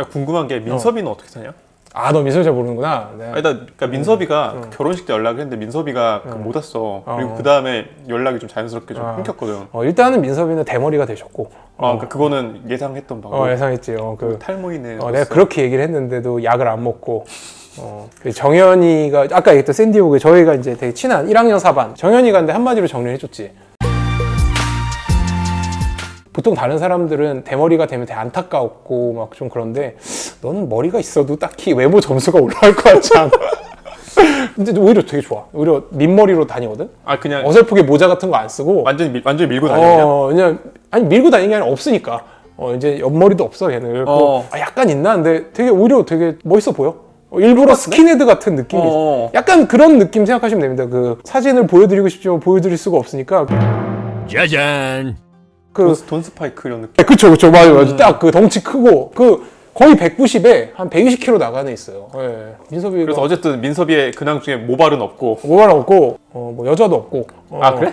궁금한 게 민섭이는 어떻게 사냐? 아, 너 민섭이 잘 모르는구나. 네. 아니, 그러니까 민섭이가 결혼식 때 연락을 했는데 민섭이가 못 왔어. 그리고 그 다음에 연락이 좀 자연스럽게 좀 끊겼거든. 일단은 민섭이는 대머리가 되셨고. 그러니까 그거는 예상했던 바고. 예상했지. 탈모이네. 내가 그렇게 얘기를 했는데도 약을 안 먹고. 정현이가 아까 얘기했던 샌디오그 저희가 이제 되게 친한 1학년 4반 정현이가 근데 한마디로 정리를 해줬지. 보통 다른 사람들은 대머리가 되면 되게 안타까웠고 막 좀 그런데 너는 머리가 있어도 딱히 외모 점수가 올라갈 것 같지 않아. 근데 오히려 되게 좋아. 오히려 민머리로 다니거든. 그냥 어설프게 모자 같은 거 안 쓰고 완전히 밀고 다니냐? 그냥 아니 밀고 다니는 게 아니라 없으니까. 이제 옆머리도 없어 걔는. 그래서 약간 있나? 근데 되게 오히려 되게 멋있어 보여. 일부러 스킨헤드 같은 느낌이 있어. 약간 그런 느낌 생각하시면 됩니다. 그 사진을 보여드리고 싶지만 보여드릴 수가 없으니까. 짜잔. 돈 스파이크 이런 느낌. 그쵸. 맞아. 딱 그 덩치 크고, 거의 190에 한 120kg 나가는 있어요. 예. 민섭이가. 그래서 어쨌든 민섭이의 근황 중에 모발은 없고. 모발 없고, 뭐 여자도 없고. 그래?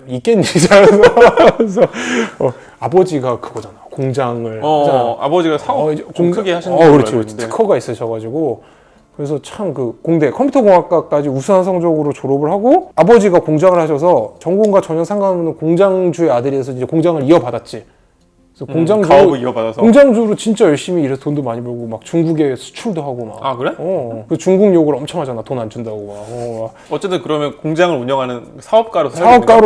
있겠니? 그래서, 아버지가 그거잖아. 공장을. 하잖아. 아버지가 사업 좀 크게 하시는 거 그렇죠. 특허가 있으셔가지고. 그래서 참 공대 컴퓨터공학과까지 우수한 성적으로 졸업을 하고 아버지가 공장을 하셔서 전공과 전혀 상관없는 공장주의 아들이어서 이제 공장을 이어받았지. 그래서 가업을 이어받아서 공장주로 진짜 열심히 일해서 돈도 많이 벌고 막 중국에 수출도 하고 막. 그래? 그 중국 욕을 엄청 하잖아. 돈 안 준다고 막. 어쨌든 그러면 공장을 운영하는 사업가로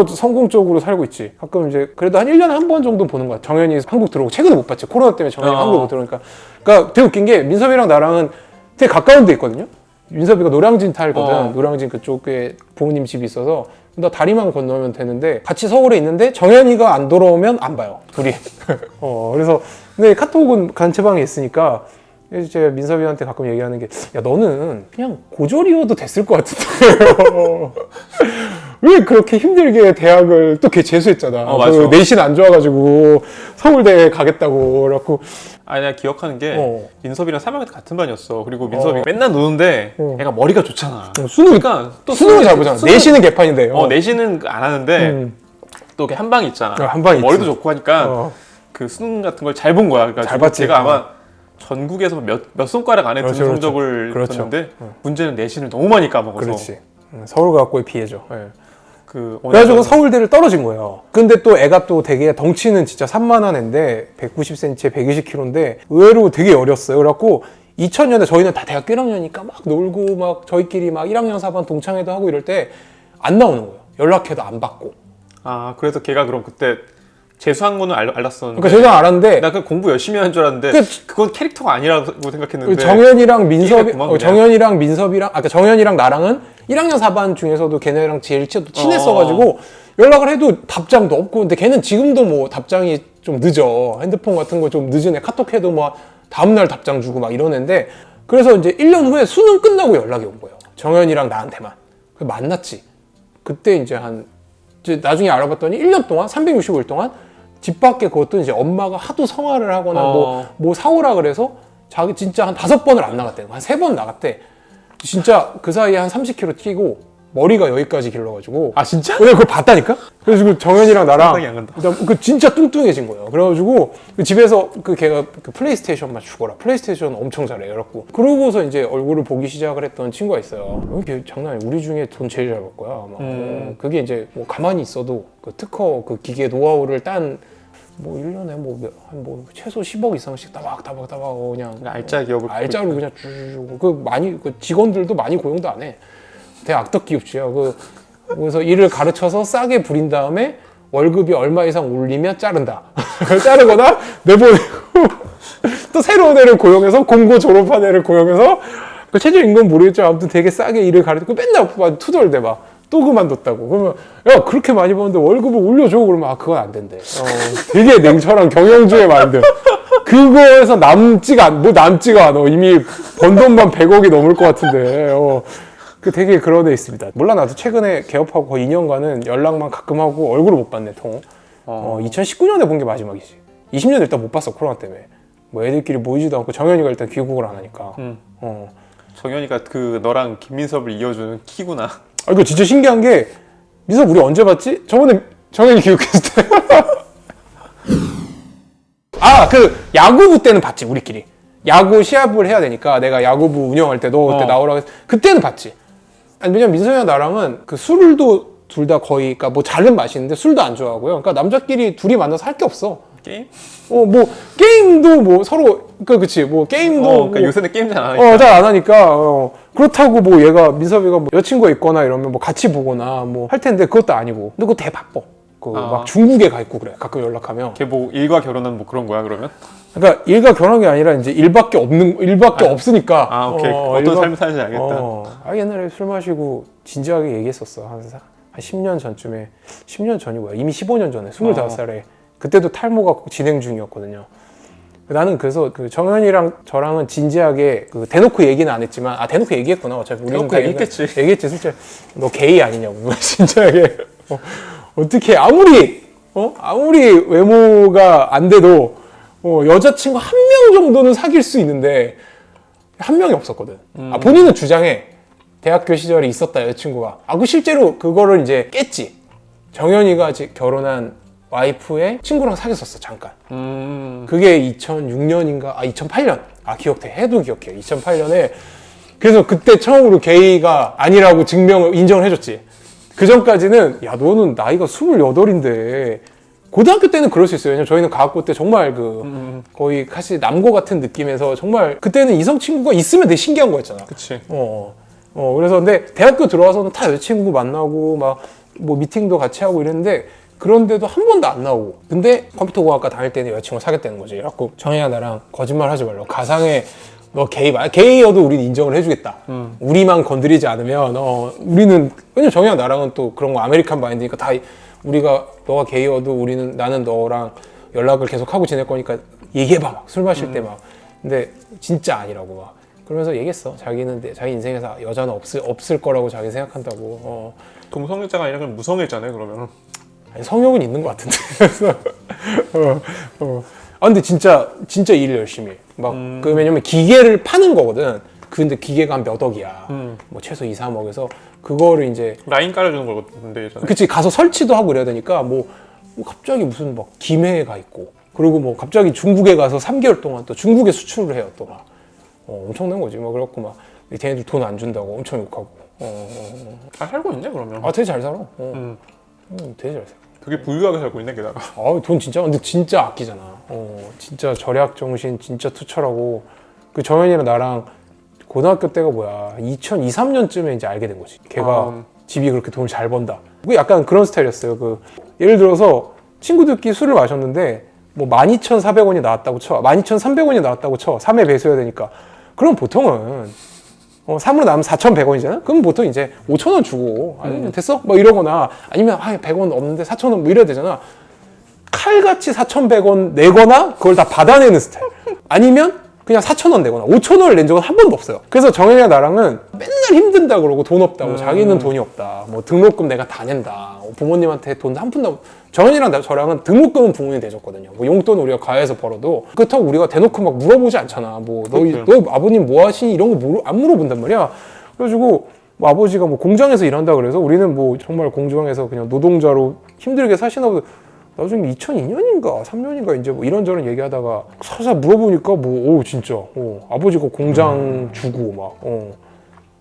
성공적으로 살고 있지. 가끔 이제 그래도 한 1년에 한 번 정도 보는 거야. 정현이 한국 들어오고 최근에 못 봤지. 코로나 때문에 정현이 한국 못 들어오니까. 그러니까 되게 웃긴 게 민섭이랑 나랑은 되게 가까운 데 있거든요. 민섭이가 노량진 탈거든. 노량진 그쪽에 부모님 집이 있어서 나 다리만 건너면 되는데 같이 서울에 있는데 정현이가 안 돌아오면 안 봐요. 둘이. 그래서 근데 카톡은 단체방에 있으니까 제가 민섭이한테 가끔 얘기하는 게 야 너는 그냥 고졸이어도 됐을 것 같은데 왜 그렇게 힘들게 대학을 또 걔 재수했잖아. 맞아. 내신 안 좋아가지고 서울대 가겠다고 그래갖고 내가 기억하는 게 민섭이랑 3학년 같은 반이었어. 그리고 민섭이 맨날 노는데 애가 머리가 좋잖아. 그러니까 또 수능을 잘 보잖아. 내신은 개판인데. 내신은 안 하는데 또 이렇게 한 방이 있잖아. 한 방이 머리도 있지. 좋고 하니까 그 수능 같은 걸 잘 본 거야. 그러니까 잘 봤지. 제가 아마 전국에서 몇 손가락 안에 드는 성적을 그렇죠. 줬는데 문제는 내신을 너무 많이 까먹어서. 그렇지. 서울과학고의 피해죠. 그래가지고 서울대를 떨어진 거예요. 근데 또 애가 또 되게 덩치는 진짜 산만한 애인데 190cm에 120kg인데 의외로 되게 어렸어요. 그래갖고 2000년에 저희는 다 대학교 1학년이니까 막 놀고 막 저희끼리 막 1학년 4반 동창회도 하고 이럴 때 안 나오는 거예요. 연락해도 안 받고. 그래서 걔가 그럼 그때 재수한 거는 알았었는데. 그러니까 재수는 알았는데 나 그냥 공부 열심히 하는 줄 알았는데 그건 캐릭터가 아니라고 생각했는데. 정현이랑 민섭이랑 그러니까 정현이랑 나랑은 1학년 4반 중에서도 걔네랑 제일 친했어가지고 연락을 해도 답장도 없고 근데 걔는 지금도 뭐 답장이 좀 늦어. 핸드폰 같은 거 좀 늦은 애 카톡해도 뭐 다음날 답장 주고 막 이러는데 그래서 이제 1년 후에 수능 끝나고 연락이 온 거예요. 정현이랑 나한테만. 그래서 만났지. 그때 이제 나중에 알아봤더니 1년 동안 365일 동안 집 밖에 그것도 이제 엄마가 하도 성화를 하거나 뭐 사오라 그래서 자기 진짜 한 5번을 안 나갔대. 한 3번 나갔대. 진짜 그 사이에 한 30kg 튀고 머리가 여기까지 길러가지고. 진짜? 내가 그걸 봤다니까? 그래서 그 정현이랑 나랑 상상이 안 간다. 그 진짜 뚱뚱해진 거예요. 그래가지고 그 집에서 걔가 그 플레이스테이션만 주거라. 플레이스테이션 엄청 잘해. 그래갖고 그러고서 이제 얼굴을 보기 시작을 했던 친구가 있어요. 걔 장난 아니야. 우리 중에 돈 제일 잘 벌 거야. 아마. 그게 이제 뭐 가만히 있어도 그 특허 그 기계 노하우를 딴 뭐 1년에 뭐 최소 10억 이상씩 따박따박 그냥 알짜 기업을 알짜로 그냥 쭉 그 직원들도 많이 고용도 안 해. 되게 악덕 기업주야. 그래서 일을 가르쳐서 싸게 부린 다음에 월급이 얼마 이상 올리면 자른다. 자르거나 내보내고 또 새로운 애를 고용해서 공고 졸업한 애를 고용해서 그 최저임금 모르겠죠. 아무튼 되게 싸게 일을 가르치고 맨날 투덜대 막. 또 그만뒀다고. 그러면 야 그렇게 많이 버는데 월급을 올려줘. 그러면 그건 안 된대. 되게 냉철한 경영주의 마인드. 그거에서 남지가 않아. 이미 번 돈만 100억이 넘을 것 같은데. 되게 그런 애 있습니다. 몰라 나도 최근에 개업하고 거의 2년간은 연락만 가끔 하고 얼굴을 못 봤네 통. 2019년에 본 게 마지막이지. 20년 일단 못 봤어 코로나 때문에. 뭐 애들끼리 모이지도 않고 정현이가 일단 귀국을 안 하니까. 정현이가 너랑 김민섭을 이어주는 키구나. 이거 진짜 신기한 게 민섭 우리 언제 봤지? 저번에 정현이 귀국했을 때. 그 야구부 때는 봤지 우리끼리. 야구 시합을 해야 되니까 내가 야구부 운영할 때 너 그때 나오라고 했을 때 그때는 봤지. 아니, 왜냐면 민섭이랑 나랑은 그 술도 둘 다 거의, 그러니까 뭐 잘은 마시는데 술도 안 좋아하고요. 그러니까 남자끼리 둘이 만나서 할 게 없어. 게임? 뭐 게임도 뭐 서로 그치 뭐 게임도 그러니까 뭐, 요새는 게임 잘 안 하니까. 잘 안 하니까 그렇다고 뭐 얘가 민섭이가 뭐 여친구가 있거나 이러면 뭐 같이 보거나 뭐 할 텐데 그것도 아니고. 근데 그거 되게 바빠. 막 중국에 가 있고 그래. 가끔 연락하면. 걔 뭐 일과 결혼한 뭐 그런 거야 그러면? 그러니까 일과 결혼한 게 아니라 이제 일밖에 없으니까. 오케이. 어떤 삶을 사는지 알겠다. 옛날에 술 마시고 진지하게 얘기했었어. 한 10년 전쯤에. 10년 전이 뭐야? 이미 15년 전에 25살에. 그때도 탈모가 진행 중이었거든요. 나는 그래서 그 정현이랑 저랑은 진지하게 그 대놓고 얘기는 안 했지만 대놓고 얘기했구나. 어차피 우리는 대놓고 얘기했겠지. 얘기했지. 실제 너 게이 아니냐고. 진지하게. 어떻게 아무리 외모가 안 돼도 여자친구 한 명 정도는 사귈 수 있는데 한 명이 없었거든. 본인은 주장해. 대학교 시절에 있었다 여자친구가. 그 실제로 그거를 이제 깼지. 정현이가 결혼한 와이프의 친구랑 사귀었었어 잠깐. 그게 2006년인가 2008년. 기억돼. 해도 기억해. 2008년에. 그래서 그때 처음으로 게이가 아니라고 인정을 해줬지. 그 전까지는 야 너는 나이가 28인데 고등학교 때는 그럴 수 있어요. 왜냐면 저희는 과학고 때 정말 거의 사실 남고 같은 느낌에서 정말 그때는 이성 친구가 있으면 되게 신기한 거였잖아. 그치. 그래서 근데 대학교 들어와서는 다 여자친구 만나고 막 뭐 미팅도 같이 하고 이랬는데 그런데도 한 번도 안 나오고. 근데 컴퓨터공학과 다닐 때는 여자친구 사귀었다는 거지. 그래갖고 정혜야 나랑 거짓말 하지 말라고. 가상에 너 게이여도 우린 인정을 해주겠다. 우리만 건드리지 않으면 우리는 왜냐면 정혜야 나랑은 또 그런 거 아메리칸 마인드니까 다 우리가 너가 게이여도 나는 너랑 연락을 계속 하고 지낼 거니까 얘기해봐. 막 술 마실 때 막. 근데 진짜 아니라고 막. 그러면서 얘기했어. 자기는 자기 인생에서 여자는 없을 거라고 자기 생각한다고. 동성애자가 아니라 그냥 무성애자네 그러면. 아니, 성욕은 있는 것 같은데. 그래서 근데 진짜 일 열심히 해. 왜냐면 기계를 파는 거거든. 근데 기계가 한 몇 억이야. 뭐 최소 2, 3억에서 그거를 이제 라인 깔아주는 거거든요 예전에. 그치 가서 설치도 하고 이래야 되니까 뭐 갑자기 무슨 막 김해에 가 있고 그리고 뭐 갑자기 중국에 가서 3개월 동안 또 중국에 수출을 해요 또 막. 엄청난 거지. 그래갖고 막 걔네들 돈 안 준다고 엄청 욕하고. 잘 살고 있네 그러면. 되게 잘 살아. 되게 잘 살아. 되게 부유하게 살고 있네 게다가. 돈 진짜 근데 진짜 아끼잖아. 진짜 절약 정신 진짜 투철하고. 그 정현이랑 나랑 고등학교 때가 뭐야 2002, 3년쯤에 이제 알게 된 거지. 걔가 집이 그렇게 돈을 잘 번다. 그게 약간 그런 스타일이었어요. 예를 들어서 친구들끼리 술을 마셨는데 뭐 12,400원이 나왔다고 쳐. 12,300원이 나왔다고 쳐. 3회 배수해야 되니까. 그럼 보통은 3으로 나오면 4,100원이잖아? 그럼 보통 이제 5,000원 주고 아니 됐어? 뭐 이러거나 아니면 100원 없는데 4,000원 뭐 이래야 되잖아. 칼같이 4,100원 내거나 그걸 다 받아내는 스타일. 아니면 그냥 4,000원 내거나 5,000원을 낸 적은 한 번도 없어요. 그래서 정현이랑 나랑은 맨날 힘든다 그러고 돈 없다고 자기는 돈이 없다. 뭐 등록금 내가 다 낸다. 부모님한테 돈 한 푼도 정현이랑 저랑은 등록금은 부모님이 내줬거든요. 뭐 용돈 우리가 가해서 벌어도 그렇다고 우리가 대놓고 막 물어보지 않잖아. 뭐 너 아버님 뭐 하시니 이런 거 안 물어본단 말이야. 그래가지고 뭐 아버지가 뭐 공장에서 일한다 그래서 우리는 뭐 정말 공장에서 그냥 노동자로 힘들게 사시나 보다. 나중에 2002년인가 3년인가 이제 뭐 이런저런 얘기하다가 살살 물어보니까 진짜 아버지가 공장 주고 막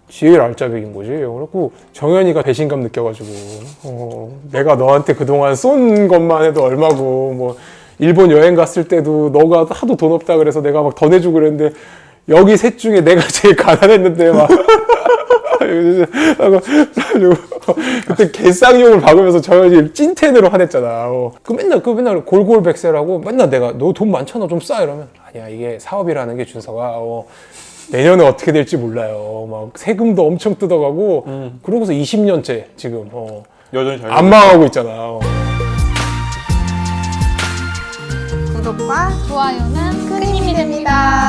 제일 알짜배기인 거지. 그래갖고 정현이가 배신감 느껴가지고 내가 너한테 그동안 쏜 것만 해도 얼마고 뭐 일본 여행 갔을 때도 너가 하도 돈 없다 그래서 내가 막 더 내주고 그랬는데 여기 셋 중에 내가 제일 가난했는데 막 그때 개쌍욕을 박으면서 정현이 찐텐으로 화냈잖아. 그 맨날 골골백세라고 맨날 내가 너 돈 많잖아 좀 싸 이러면 아니야 이게 사업이라는 게 준서가 내년에 어떻게 될지 몰라요. 막 세금도 엄청 뜯어가고 그러고서 20년째 지금 여전히 잘 안 망하고 있잖아. 구독과 좋아요는 큰 힘이 됩니다.